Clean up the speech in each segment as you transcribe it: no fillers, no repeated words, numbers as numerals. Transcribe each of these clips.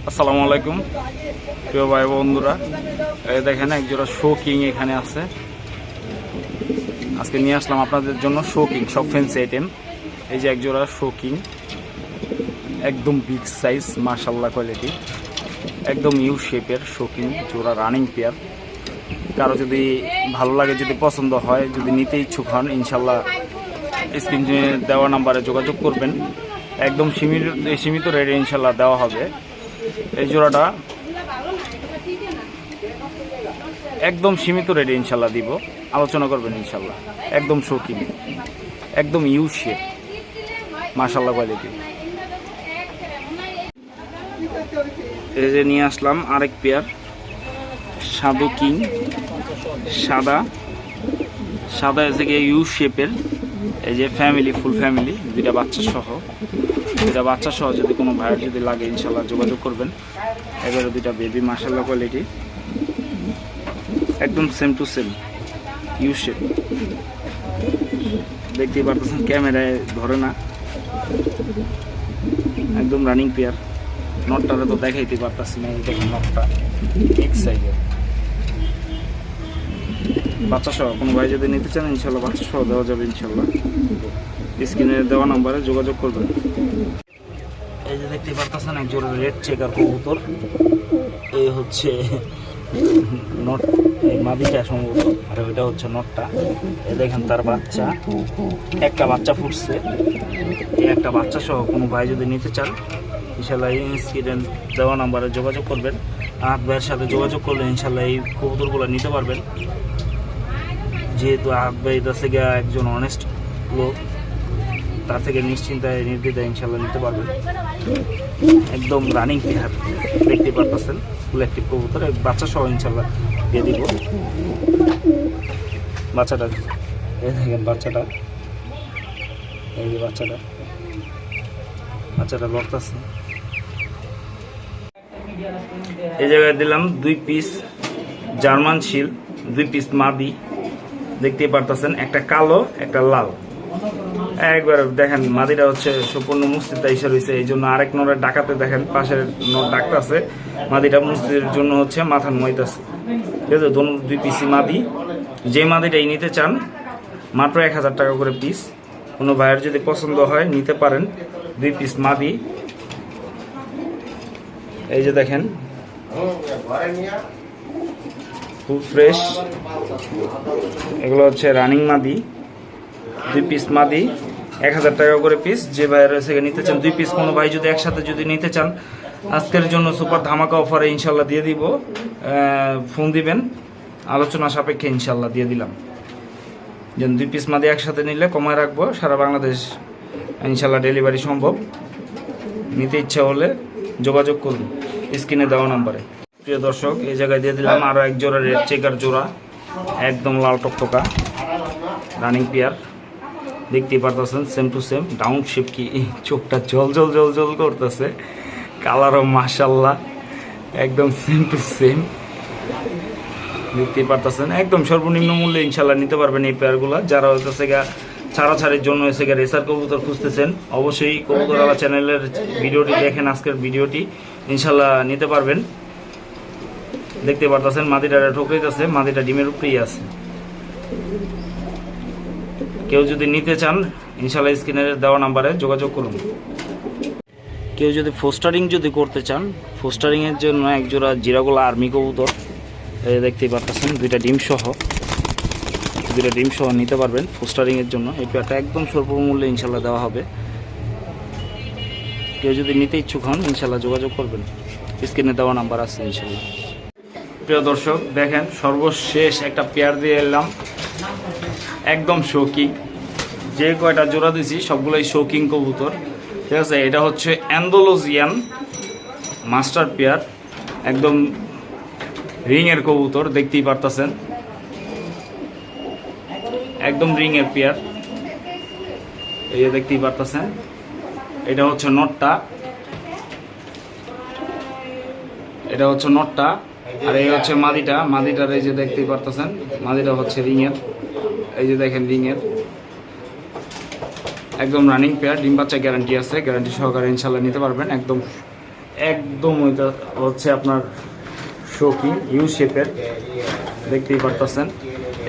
আসসালামু আলাইকুম প্রিয় ভাই বন্ধুরা, এই দেখেন একজোড়া শো কিং এখানে আছে। আজকে নিয়ে আসলাম আপনাদের জন্য শো কিং, সব ফ্যান্সি আইটেম। এই যে একজোড়া শো কিং, একদম বিগ সাইজ, মাশাআল্লাহ কোয়ালিটি, একদম ইউ শেপের শো কিং জোড়া, রানিং পেয়ার। কারো যদি ভালো লাগে, যদি পছন্দ হয়, যদি নিতে ইচ্ছুক হন, ইনশাল্লাহ স্ক্রিনে দেওয়া নাম্বারে যোগাযোগ করবেন। একদম সীমিত রেটে ইনশাল্লাহ দেওয়া হবে। এই জোড়াটা একদম সীমিত রেটে ইনশাল্লাহ দিব, আলোচনা করবেন ইনশাল্লাহ। একদম শৌখিন, একদম ইউ শেপ, মাশাআল্লাহ কোয়ালিটি। এই যে নিয়ে আসলাম আরেক পেয়ার সাদু কিং, সাদা এসে গিয়ে ইউ শেপের। এই যে ফ্যামিলি, ফুল ফ্যামিলি, দুইটা বাচ্চা সহ যদি কোনো ভাইয়ের যদি লাগে ইনশাল্লাহ যোগাযোগ করবেন। এবারে দুইটা বেবি, মাশাআল্লাহ কোয়ালিটি, একদম same to same you shape. দেখতেই পারতেছেন, ক্যামেরায় ধরে না, একদম রানিং পেয়ার। নটটারে তো দেখাইতে পারতেছি না, এই দেখুন নটটা এক সাইজের, বাচ্চা সহ কোনো ভাই যদি নিতে চান ইনশাল্লাহ বাচ্চা সহ দেওয়া যাবে ইনশাল্লাহ। স্ক্রিনে দেওয়া নাম্বারে যোগাযোগ করবেন। এই যে দেখতে পারতেছেন একজোড়া রেড চেকার কবুতর। এই হচ্ছে নট, এই মাদিটা সম্ভবত, আর ওইটা হচ্ছে নটটা। এই দেখেন তার বাচ্চা, একটা বাচ্চা ফুটছে। এই একটা বাচ্চা সহ কোনো ভাই যদি নিতে চান ইনশাল্লাহ স্ক্রিনে দেওয়া নাম্বারে যোগাযোগ করবেন। আহাত ভাইয়ের সাথে যোগাযোগ করলে ইনশাল্লাহ এই কবুতরগুলো নিতে পারবেন। যেহেতু আহাত ভাই থেকে একজন অনেস্ট লোক, তার থেকে নিশ্চিন্তায় নির্দ্বিধায় ইনশাল্লাহ নিতে পারবেন। একদম রানিং পেয়ার, দেখতে পারতেছেন, ফুল অ্যাক্টিভ কবুতর। বাচ্চা সহ ইনশাল্লাহ দিয়ে দিব। বাচ্চাটা এই দেখেন, বাচ্চাটা এই যে বাচ্চাটা লড়তেছে। এই জায়গায় দিলাম 2 পিস জার্মান শিল, 2 পিস মাদি, দেখতেই পারতেছেন, একটা কালো একটা লাল। একবার দেখেন মাদিটা হচ্ছে সম্পূর্ণ মুস্তিদা হিসেবে রয়েছে, এই জন্য আরেক নরের ডাকাতে দেখেন পাশের নর ডাকতেছে। মাদিটা মুস্তিদের জন্য হচ্ছে মাথা নোয়াইতেছে। ঠিক আছে, 2 পিসি মাদি। যে মাদিটাই নিতে চান মাত্র 1000 টাকা করে পিস। কোনো ভাইয়ের যদি পছন্দ হয় নিতে পারেন। 2 পিস মাদি, এই যে দেখেন খুব ফ্রেশ। এগুলো হচ্ছে রানিং মাদি, 2 পিস মাদি, 1000 টাকা করে পিস। যে ভাইয়ের থেকে নিতে চান 2 পিস, কোনো ভাই যদি একসাথে যদি নিতে চান আজকের জন্য সুপার ধামাকা অফারে ইনশাল্লাহ দিয়ে দিব। ফোন দিবেন, আলোচনা সাপেক্ষে ইনশাল্লাহ দিয়ে দিলাম। যেন 2 পিস মাদি একসাথে নিলে কমায় রাখবো, সারা বাংলাদেশ ইনশাল্লাহ ডেলিভারি সম্ভব। নিতে ইচ্ছা হলে যোগাযোগ করুন স্ক্রিনে দেওয়া নাম্বারে। প্রিয় দর্শক, এই জায়গায় দিয়ে দিলাম আরও এক জোড়া রেড চেকার জোড়া, একদম লাল টকটকা রানিং পেয়ার। দেখতেই পারতেছেন same to same, down shape, কি চোখটা জল জল জল জল করতেছে, কালারও মাশাআল্লাহ একদম সেম টু সেম। দেখতেই পারতেছেন, একদম সর্বনিম্ন মূল্যে ইনশাল্লাহ নিতে পারবেন এই পেয়ারগুলো। যারা হচ্ছে ছাড়াছাড়ির জন্য এসে রেসার কবুতর খুঁজতেছেন অবশ্যই কবুতরওয়ালা চ্যানেলের ভিডিওটি দেখেন, আজকের ভিডিওটি ইনশাল্লাহ নিতে পারবেন। দেখতে পারতেছেন মাদিটা ঠোকরিতেছে, মাদিটা ডিমের উপরেই আছে। কেউ যদি নিতে চান ইনশাল্লাহ স্ক্রিনের দেওয়া নাম্বারে যোগাযোগ করুন। কেউ যদি ফোস্টারিং যদি করতে চান, ফোস্টারিংয়ের জন্য একজোড়া জিরাগোলা আর্মি কবুতর, দেখতেই পারতেছেন, 2টা ডিম সহ নিতে পারবেন ফোস্টারিংয়ের জন্য। এই পেয়ারটা একদম স্বল্প মূল্যে ইনশাল্লাহ দেওয়া হবে। কেউ যদি নিতে ইচ্ছুক হন ইনশাল্লাহ যোগাযোগ করবেন, স্ক্রিনে দেওয়া নাম্বার আছে ইনশাল্লাহ। প্রিয় দর্শক দেখেন, সর্বশেষ একটা পেয়ার দিয়ে এলাম, একদম শৌকিং। যে কয়টা জোড়া দিয়েছি সবগুলোই শৌকিং কবুতর। ঠিক আছে, এটা হচ্ছে অ্যান্ডালুসিয়ান মাস্টার পেয়ার, একদম রিংয়ের কবুতর, দেখতেই পারতেছেন, একদম রিংয়ের পেয়ার। এই যে দেখতেই পারতেছেন, এটা হচ্ছে নটটা, আর এই হচ্ছে মাদিটার এই যে দেখতেই পারতেছেন, মাদিটা হচ্ছে রিংয়ের। এই যে দেখেন রিংয়ের, একদম রানিং পেয়ার, ডিম বাচ্চা গ্যারান্টি আছে, গ্যারান্টি সহকারে ইনশাল্লাহ নিতে পারবেন। একদম একদম ওইটা হচ্ছে আপনার শোকি ইউ শেপের, দেখতেই পারতেছেন।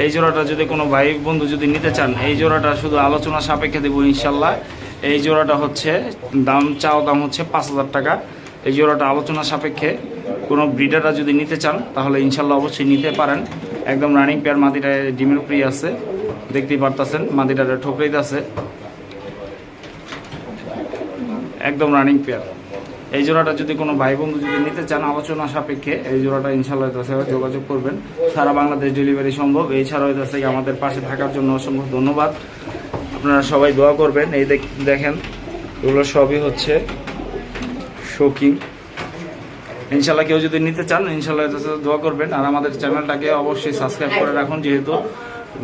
এই জোড়াটা যদি কোনো ভাই বন্ধু যদি নিতে চান, এই জোড়াটা শুধু আলোচনা সাপেক্ষে দেবো ইনশাল্লাহ। এই জোড়াটা হচ্ছে দাম হচ্ছে 5,000 টাকা। এই জোড়াটা আলোচনা সাপেক্ষে কোনো ব্রিডাররা যদি নিতে চান তাহলে ইনশাল্লাহ অবশ্যই নিতে পারেন। একদম রানিং পেয়ার, মাদিটায় ডিমের উপরেই আছে, দেখতেই পারতেছেন মাদিটারে ঠোকরেই আছে, একদম রানিং পেয়ার। এই জোড়াটা যদি কোনো ভাই বন্ধু যদি নিতে চান আলোচনা সাপেক্ষে, এই জোড়াটা ইনশাল্লাহ যোগাযোগ করবেন। সারা বাংলাদেশ ডেলিভারি সম্ভব। এছাড়াও এটা থেকে আমাদের পাশে থাকার জন্য অসংখ্য ধন্যবাদ। আপনারা সবাই দোয়া করবেন। এই দেখেন এগুলো সবই হচ্ছে শৌকিং। ইনশাল্লাহ কেউ যদি নিতে চান ইনশাল্লাহ দোয়া করবেন। আর আমাদের চ্যানেলটাকে অবশ্যই সাবস্ক্রাইব করে রাখুন, যেহেতু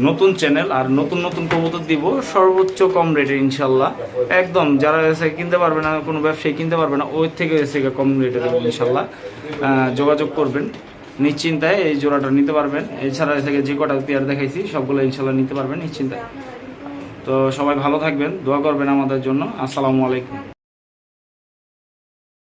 নতুন চ্যানেল আর নতুন নতুন কবুতর দিব সর্বোচ্চ কম রেটে ইনশাল্লাহ। একদম যারা এসে কিনতে পারবে না, কোনো ব্যবসায়ী কিনতে পারবে না, ওই থেকে এসে কম রেটে দেবো ইনশাল্লাহ। যোগাযোগ করবেন নিশ্চিন্তায়, এই জোড়াটা নিতে পারবেন। এছাড়া এসে যে কটা পেয়ার দেখাইছি সবগুলো ইনশাল্লাহ নিতে পারবেন নিশ্চিন্তায়। তো সবাই ভালো থাকবেন, দোয়া করবেন আমাদের জন্য। আসসালামু আলাইকুম।